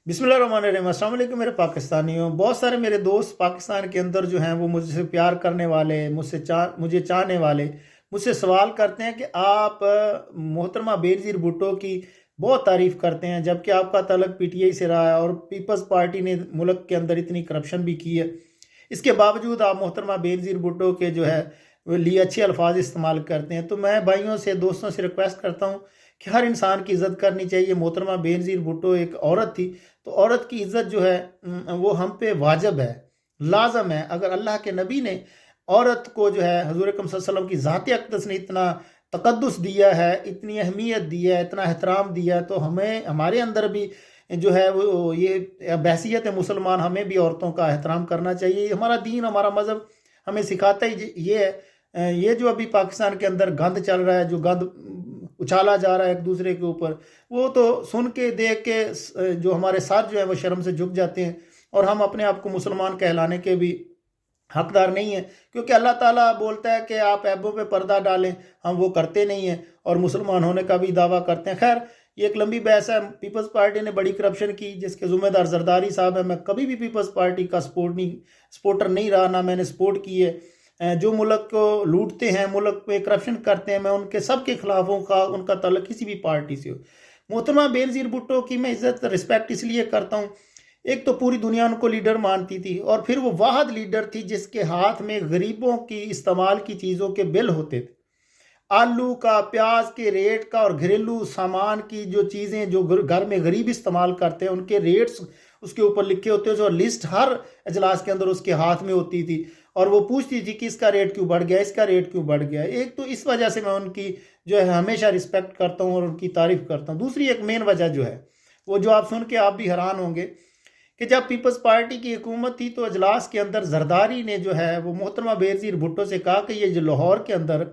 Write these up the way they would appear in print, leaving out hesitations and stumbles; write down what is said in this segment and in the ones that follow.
بسم اللہ الرحمن الرحیم۔ السلام علیکم میرے پاکستانیوں۔ بہت سارے میرے دوست پاکستان کے اندر جو ہیں وہ مجھ سے پیار کرنے والے، مجھے چاہنے والے مجھ سے سوال کرتے ہیں کہ آپ محترمہ بینظیر بھٹو کی بہت تعریف کرتے ہیں، جبکہ آپ کا تعلق پی ٹی آئی سے رہا ہے اور پیپلز پارٹی نے ملک کے اندر اتنی کرپشن بھی کی ہے۔ اس کے باوجود آپ محترمہ بینظیر بھٹو کے جو ہے وہ لیے اچھے الفاظ استعمال کرتے ہیں۔ تو میں بھائیوں سے، دوستوں سے ریکویسٹ کرتا ہوں کہ ہر انسان کی عزت کرنی چاہیے۔ محترمہ بینظیر بھٹو ایک عورت تھی، تو عورت کی عزت جو ہے وہ ہم پہ واجب ہے، لازم ہے۔ اگر اللہ کے نبی نے عورت کو جو ہے، حضور اکرم صلی اللہ علیہ وسلم کی ذات اقدس نے اتنا تقدس دیا ہے، اتنی اہمیت دی ہے، اتنا احترام دیا ہے، تو ہمارے اندر بھی جو ہے وہ یہ بحیثیت مسلمان ہمیں بھی عورتوں کا احترام کرنا چاہیے۔ ہمارا دین، ہمارا مذہب ہمیں سکھاتا ہی یہ ہے۔ یہ جو ابھی پاکستان کے اندر گند چل رہا ہے، جو گند اچھالا جا رہا ہے ایک دوسرے کے اوپر، وہ تو سن کے دیکھ کے جو ہمارے ساتھ جو ہے وہ شرم سے جھک جاتے ہیں، اور ہم اپنے آپ کو مسلمان کہلانے کے بھی حقدار نہیں ہیں، کیونکہ اللہ تعالیٰ بولتا ہے کہ آپ عیبوں پہ پردہ ڈالیں، ہم وہ کرتے نہیں ہیں اور مسلمان ہونے کا بھی دعویٰ کرتے ہیں۔ خیر، یہ ایک لمبی بحث ہے۔ پیپلز پارٹی نے بڑی کرپشن کی جس کے ذمہ دار زرداری صاحب ہیں۔ میں کبھی بھی پیپلز پارٹی کا سپورٹر نہیں رہا، نہ میں نے سپورٹ کی ہے۔ جو ملک کو لوٹتے ہیں، ملک میں کرپشن کرتے ہیں، میں ان کے سب کے خلاف ہوں، خواہ ان کا تعلق کسی بھی پارٹی سے ہو۔ محترمہ بینظیر بھٹو کی میں عزت رسپیکٹ اس لیے کرتا ہوں، ایک تو پوری دنیا ان کو لیڈر مانتی تھی، اور پھر وہ واحد لیڈر تھی جس کے ہاتھ میں غریبوں کی استعمال کی چیزوں کے بل ہوتے تھے، آلو کا، پیاز کے ریٹ کا، اور گھریلو سامان کی جو چیزیں جو گھر میں غریب استعمال کرتے ہیں ان کے ریٹس اس کے اوپر لکھے ہوتے ہیں، جو لسٹ ہر اجلاس کے اندر اس کے ہاتھ میں ہوتی تھی، اور وہ پوچھتی تھی کہ اس کا ریٹ کیوں بڑھ گیا، اس کا ریٹ کیوں بڑھ گیا۔ ایک تو اس وجہ سے میں ان کی جو ہے ہمیشہ رسپیکٹ کرتا ہوں اور ان کی تعریف کرتا ہوں۔ دوسری ایک مین وجہ جو ہے وہ جو آپ سن کے آپ بھی حیران ہوں گے کہ جب پیپلز پارٹی کی حکومت تھی تو اجلاس کے اندر زرداری نے جو ہے وہ محترمہ بینظیر بھٹو سے کہا کہ یہ جو لاہور کے اندر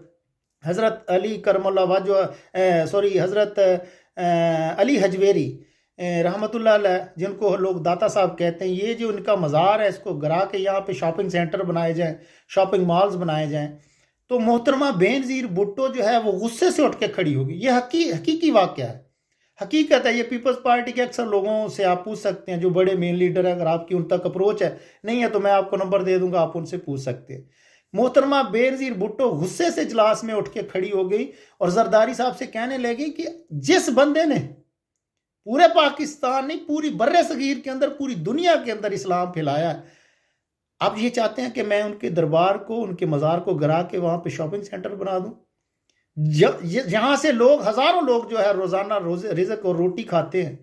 حضرت علی کرم اللہ وجہ حضرت علی حجویری رحمۃ اللہ علیہ، جن کو لوگ داتا صاحب کہتے ہیں، یہ جو ان کا مزار ہے اس کو گرا کے یہاں پہ شاپنگ سینٹر بنائے جائیں، شاپنگ مالز بنائے جائیں۔ تو محترمہ بینظیر بھٹو جو ہے وہ غصے سے اٹھ کے کھڑی ہوگی۔ یہ حقیقی واقعہ ہے، حقیقت ہے۔ یہ پیپلز پارٹی کے اکثر لوگوں سے آپ پوچھ سکتے ہیں جو بڑے مین لیڈر ہیں، اگر آپ کی ان تک اپروچ ہے نہیں ہے تو میں آپ کو نمبر دے دوں گا، آپ ان سے پوچھ سکتے ہیں۔ محترمہ بینظیر بھٹو غصے سے اجلاس میں اٹھ کے کھڑی ہو گئی اور زرداری صاحب سے کہنے لگی کہ جس بندے نے پورے پاکستان نہیں، پوری بر صغیر کے اندر، پوری دنیا کے اندر اسلام پھیلایا ہے، آپ یہ چاہتے ہیں کہ میں ان کے دربار کو، ان کے مزار کو گرا کے وہاں پہ شاپنگ سینٹر بنا دوں، جہاں سے ہزاروں لوگ جو ہے روزانہ رزق اور روٹی کھاتے ہیں؟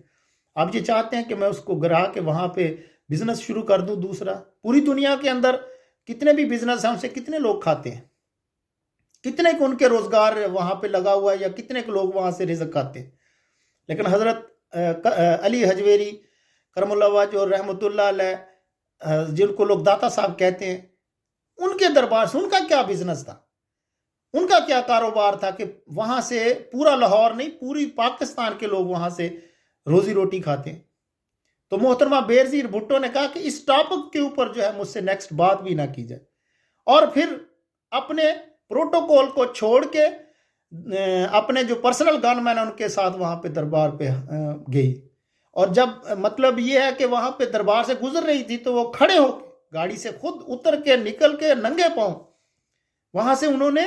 آپ یہ چاہتے ہیں کہ میں اس کو گرا کے وہاں پہ بزنس شروع کر دوں؟ دوسرا، پوری دنیا کے اندر کتنے بھی بزنس ہیں، ان سے کتنے لوگ کھاتے ہیں، کتنے کو ان کے روزگار وہاں پہ لگا ہوا ہے، یا کتنے کو لوگ وہاں سے رزق کھاتے ہیں؟ لیکن حضرت علی حجویری کرم اللہ وجہ اور رحمۃ اللہ علیہ، جن کو لوگ داتا صاحب کہتے ہیں، ان کے دربار سے ان کا کیا بزنس تھا، ان کا کیا کاروبار تھا کہ وہاں سے پورا لاہور نہیں، پوری پاکستان کے لوگ وہاں سے روزی روٹی کھاتے ہیں؟ تو محترمہ بینظیر بھٹو نے کہا کہ اس ٹاپک کے اوپر جو ہے مجھ سے نیکسٹ بات بھی نہ کی جائے، اور پھر اپنے پروٹوکول کو چھوڑ کے اپنے جو پرسنل گن مین ان کے ساتھ وہاں پہ دربار پہ گئی، اور جب مطلب یہ ہے کہ وہاں پہ دربار سے گزر رہی تھی تو وہ کھڑے ہو کے گاڑی سے خود اتر کے نکل کے ننگے پاؤں وہاں سے انہوں نے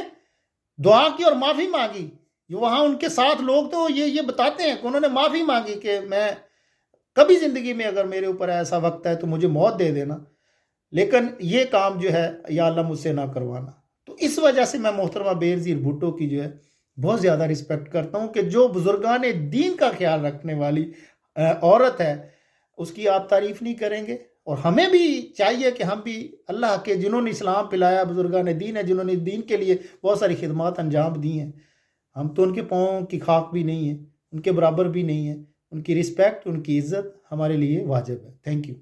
دعا کی اور معافی مانگی۔ وہاں ان کے ساتھ لوگ تو یہ بتاتے ہیں کہ انہوں نے معافی مانگی کہ میں کبھی زندگی میں اگر میرے اوپر ایسا وقت ہے تو مجھے موت دے دینا، لیکن یہ کام جو ہے یا اللہ مجھ سے نہ کروانا۔ تو اس وجہ سے میں محترمہ بینظیر بھٹو کی جو ہے بہت زیادہ رسپیکٹ کرتا ہوں کہ جو بزرگان دین کا خیال رکھنے والی عورت ہے، اس کی آپ تعریف نہیں کریں گے؟ اور ہمیں بھی چاہیے کہ ہم بھی اللہ کے، جنہوں نے اسلام پلایا، بزرگان دین ہے جنہوں نے دین کے لیے بہت ساری خدمات انجام دی ہیں، ہم تو ان کے پاؤں کی خاک بھی نہیں ہیں، ان کے برابر بھی نہیں ہیں۔ ان کی رسپیکٹ، ان کی عزت ہمارے لیے واجب ہے۔ Thank you.